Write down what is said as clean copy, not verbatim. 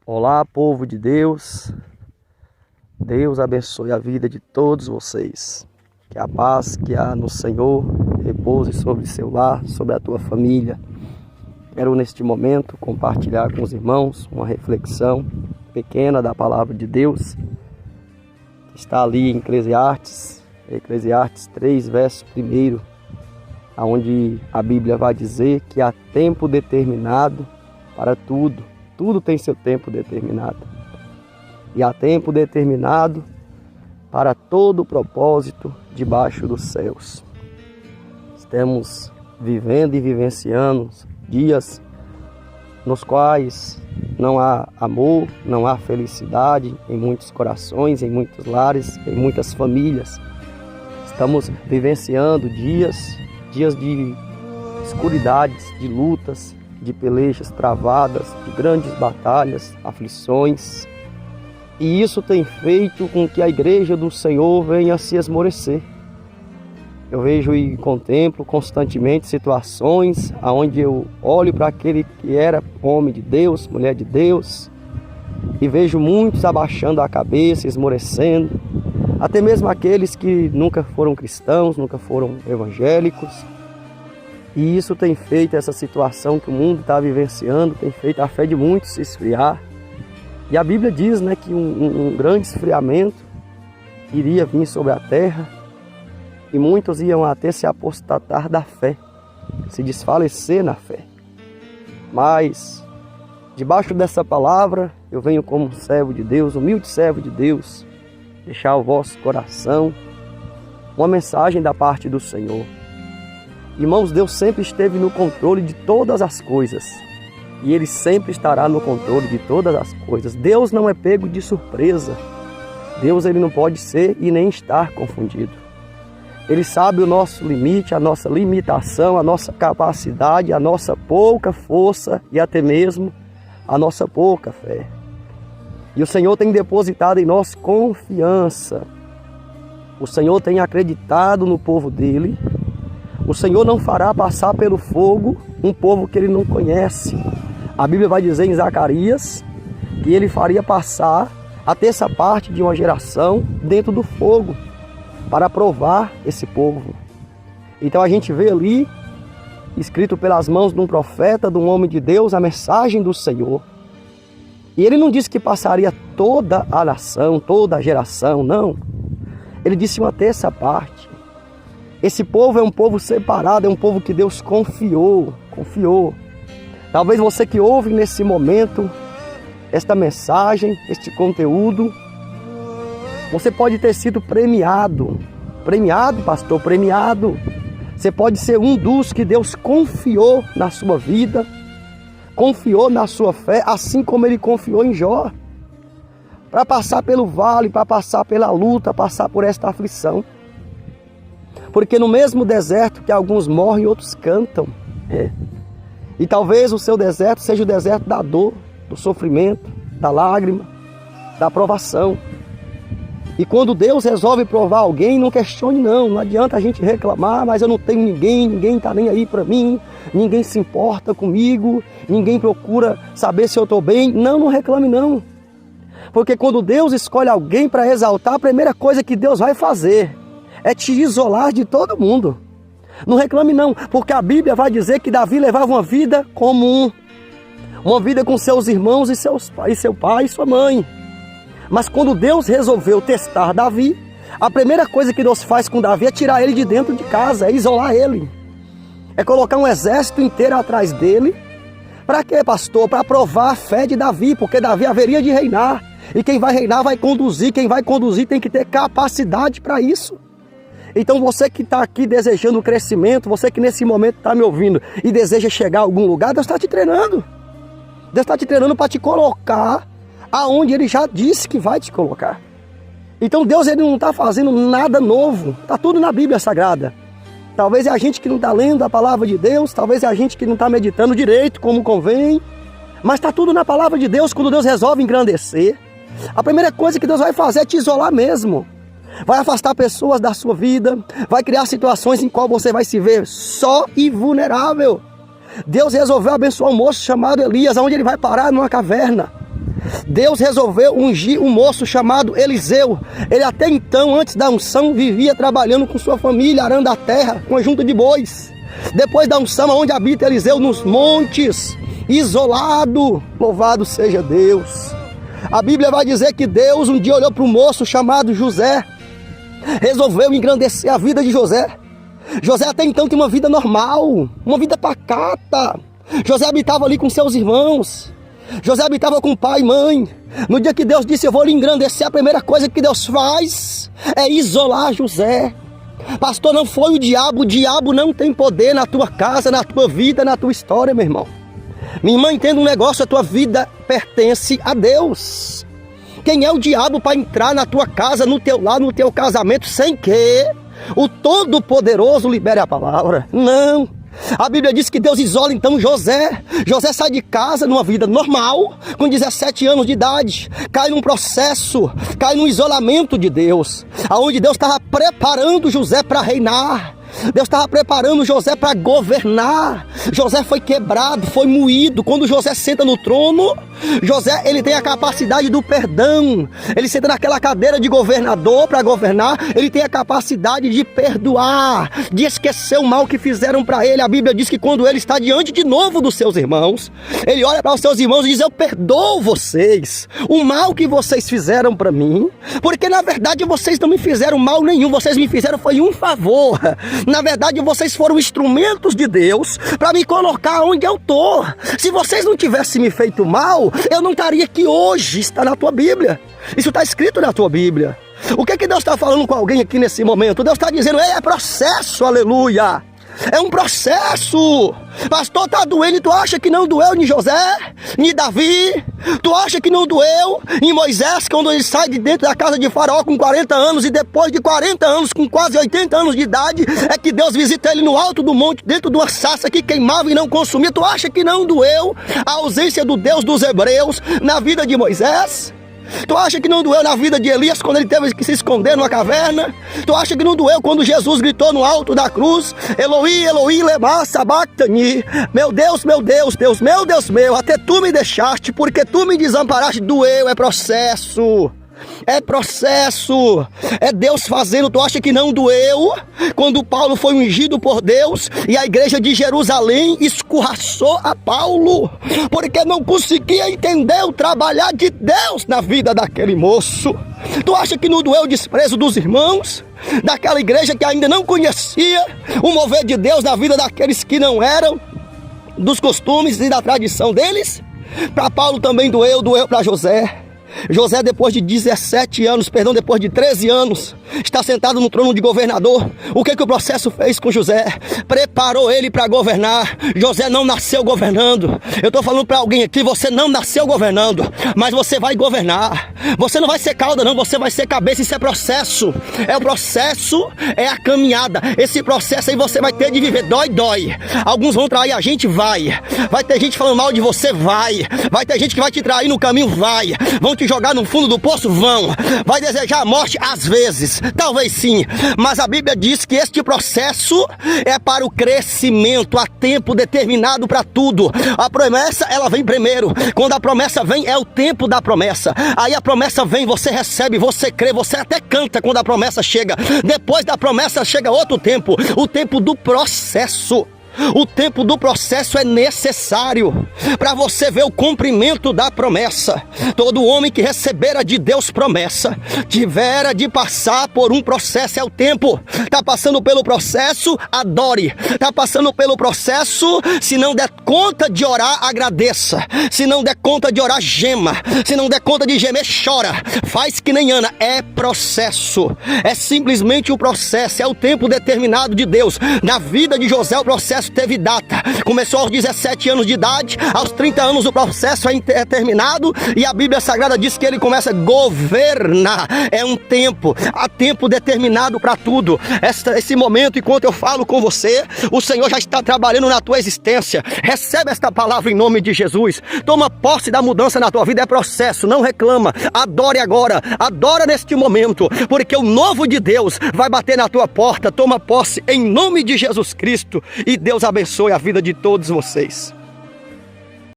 Olá, povo de Deus. Deus abençoe a vida de todos vocês. Que a paz que há no Senhor repouse sobre seu lar, sobre a tua família. Quero neste momento compartilhar com os irmãos uma reflexão pequena da palavra de Deus. Que está ali em Eclesiastes 3, verso 1, onde a Bíblia vai dizer que há tempo determinado para tudo. Tudo tem seu tempo determinado. E há tempo determinado para todo o propósito debaixo dos céus. Estamos vivendo e vivenciando dias nos quais não há amor, não há felicidade em muitos corações, em muitos lares, em muitas famílias. Estamos vivenciando dias de escuridades, de lutas, de pelejas travadas, de grandes batalhas, aflições. E isso tem feito com que a igreja do Senhor venha a se esmorecer. Eu vejo e contemplo constantemente situações onde eu olho para aquele que era homem de Deus, mulher de Deus, e vejo muitos abaixando a cabeça, esmorecendo, até mesmo aqueles que nunca foram cristãos, nunca foram evangélicos. E isso tem feito essa situação que o mundo está vivenciando, tem feito a fé de muitos se esfriar. E a Bíblia diz, que um grande esfriamento iria vir sobre a terra e muitos iam até se apostatar da fé, se desfalecer na fé. Mas, debaixo dessa palavra, eu venho como servo de Deus, humilde servo de Deus, deixar ao vosso coração uma mensagem da parte do Senhor. Irmãos, Deus sempre esteve no controle de todas as coisas. E Ele sempre estará no controle de todas as coisas. Deus não é pego de surpresa. Deus ele não pode ser e nem estar confundido. Ele sabe o nosso limite, a nossa limitação, a nossa capacidade, a nossa pouca força e até mesmo a nossa pouca fé. E o Senhor tem depositado em nós confiança. O Senhor tem acreditado no povo dele. O Senhor não fará passar pelo fogo um povo que Ele não conhece. A Bíblia vai dizer em Zacarias que Ele faria passar a terça parte de uma geração dentro do fogo para provar esse povo. Então a gente vê ali, escrito pelas mãos de um profeta, de um homem de Deus, a mensagem do Senhor. E Ele não disse que passaria toda a nação, toda a geração, não. Ele disse uma terça parte. Esse povo é um povo separado, é um povo que Deus confiou. Talvez você que ouve nesse momento esta mensagem, este conteúdo, você pode ter sido premiado. Premiado, pastor, premiado. Você pode ser um dos que Deus confiou na sua vida, confiou na sua fé, assim como Ele confiou em Jó. Para passar pelo vale, para passar pela luta, passar por esta aflição. Porque no mesmo deserto que alguns morrem, outros cantam. E talvez o seu deserto seja o deserto da dor, do sofrimento, da lágrima, da provação. E quando Deus resolve provar alguém, não questione não. Não adianta a gente reclamar, mas eu não tenho ninguém está nem aí para mim, ninguém se importa comigo, ninguém procura saber se eu estou bem. Não reclame não. Porque quando Deus escolhe alguém para exaltar, a primeira coisa que Deus vai fazer é te isolar de todo mundo. Não reclame não, porque a Bíblia vai dizer que Davi levava uma vida comum. Uma vida com seus irmãos e seu pai e sua mãe. Mas quando Deus resolveu testar Davi, a primeira coisa que Deus faz com Davi é tirar ele de dentro de casa, é isolar ele. É colocar um exército inteiro atrás dele. Para quê, pastor? Para provar a fé de Davi, porque Davi haveria de reinar. E quem vai reinar vai conduzir, quem vai conduzir tem que ter capacidade para isso. Então você que está aqui desejando crescimento, você que nesse momento está me ouvindo e deseja chegar a algum lugar, Deus está te treinando. Deus está te treinando para te colocar aonde Ele já disse que vai te colocar. Então Deus ele não está fazendo nada novo, está tudo na Bíblia Sagrada. Talvez é a gente que não está lendo a palavra de Deus, talvez é a gente que não está meditando direito como convém, mas está tudo na palavra de Deus. Quando Deus resolve engrandecer, a primeira coisa que Deus vai fazer é te isolar mesmo. Vai afastar pessoas da sua vida, vai criar situações em qual você vai se ver só e vulnerável. Deus resolveu abençoar um moço chamado Elias, onde ele vai parar numa caverna. Deus resolveu ungir um moço chamado Eliseu. Ele até então, antes da unção, vivia trabalhando com sua família, arando a terra, conjunto de bois. Depois da unção, onde habita Eliseu? Nos montes, isolado. Louvado seja Deus. A Bíblia vai dizer que Deus um dia olhou para um moço chamado José. Resolveu engrandecer a vida de José. José até então tinha uma vida normal, uma vida pacata. José habitava ali com seus irmãos. José habitava com pai e mãe. No dia que Deus disse, eu vou lhe engrandecer, a primeira coisa que Deus faz é isolar José. Pastor, não foi o diabo não tem poder na tua casa, na tua vida, na tua história, meu irmão. Minha irmã, entenda um negócio, a tua vida pertence a Deus. Quem é o diabo para entrar na tua casa, no teu lar, no teu casamento, sem que o Todo-Poderoso libere a palavra? Não. A Bíblia diz que Deus isola então José. José sai de casa numa vida normal, com 17 anos de idade, cai num processo, cai num isolamento de Deus, aonde Deus estava preparando José para reinar. Deus estava preparando José para governar. José foi quebrado, foi moído. Quando José senta no trono, José, ele tem a capacidade do perdão. Ele senta naquela cadeira de governador para governar. Ele tem a capacidade de perdoar, de esquecer o mal que fizeram para ele. A Bíblia diz que quando ele está diante de novo dos seus irmãos, ele olha para os seus irmãos e diz, eu perdoo vocês, o mal que vocês fizeram para mim, porque na verdade vocês não me fizeram mal nenhum, vocês me fizeram foi um favor. Na verdade, vocês foram instrumentos de Deus para me colocar onde eu estou. Se vocês não tivessem me feito mal, eu não estaria aqui hoje. Está na tua Bíblia. Isso está escrito na tua Bíblia. O que Deus está falando com alguém aqui nesse momento? Deus está dizendo, é processo, aleluia. É um processo. Pastor, tá doendo, tu acha que não doeu em José, em Davi? Tu acha que não doeu em Moisés, quando ele sai de dentro da casa de Faraó com 40 anos, e depois de 40 anos, com quase 80 anos de idade, é que Deus visita ele no alto do monte, dentro de uma sarça que queimava e não consumia? Tu acha que não doeu a ausência do Deus dos hebreus na vida de Moisés? Tu acha que não doeu na vida de Elias quando ele teve que se esconder numa caverna? Tu acha que não doeu quando Jesus gritou no alto da cruz, Eloi, Eloi, lema sabachthani, meu Deus, Deus meu, até tu me deixaste, porque tu me desamparaste? Doeu, é processo. É processo, é Deus fazendo. Tu acha que não doeu quando Paulo foi ungido por Deus e a igreja de Jerusalém escorraçou a Paulo, porque não conseguia entender o trabalhar de Deus na vida daquele moço? Tu acha que não doeu o desprezo dos irmãos, daquela igreja que ainda não conhecia o mover de Deus na vida daqueles que não eram dos costumes e da tradição deles? Para Paulo também doeu para José. José, depois de 17 anos, depois de 13 anos, está sentado no trono de governador. O que o processo fez com José? Preparou ele para governar. José não nasceu governando. Eu estou falando para alguém aqui, você não nasceu governando, mas você vai governar. Você não vai ser cauda não, você vai ser cabeça. Isso é processo. É o processo, é a caminhada. Esse processo aí você vai ter de viver. Dói. Alguns vão trair a gente, vai. Vai ter gente falando mal de você, vai. Vai ter gente que vai te trair no caminho, vai. Vão te jogar no fundo do poço, vão. Vai desejar a morte, às vezes, talvez sim, mas a Bíblia diz que este processo é para o crescimento. Há tempo determinado para tudo. A promessa, ela vem primeiro. Quando a promessa vem, é o tempo da promessa. Aí a promessa vem, você recebe, você crê, você até canta quando a promessa chega. Depois da promessa chega outro tempo, o tempo do processo. O tempo do processo é necessário para você ver o cumprimento da promessa. Todo homem que recebera de Deus promessa tivera de passar por um processo. É o tempo. Está passando pelo processo, adore. Está passando pelo processo, se não der conta de orar, agradeça. Se não der conta de orar, gema. Se não der conta de gemer, chora. Faz que nem Ana. É processo. É simplesmente um processo. É o tempo determinado de Deus. Na vida de José, o processo teve data. Começou aos 17 anos de idade, aos 30 anos o processo é terminado, e a Bíblia Sagrada diz que ele começa a governar. É um tempo, há tempo determinado para tudo. Esse momento, enquanto eu falo com você, o Senhor já está trabalhando na tua existência. Recebe esta palavra em nome de Jesus. Toma posse da mudança na tua vida. É processo, não reclama. Adore agora, adora neste momento, porque o novo de Deus vai bater na tua porta. Toma posse em nome de Jesus Cristo, e Deus abençoe a vida de todos vocês.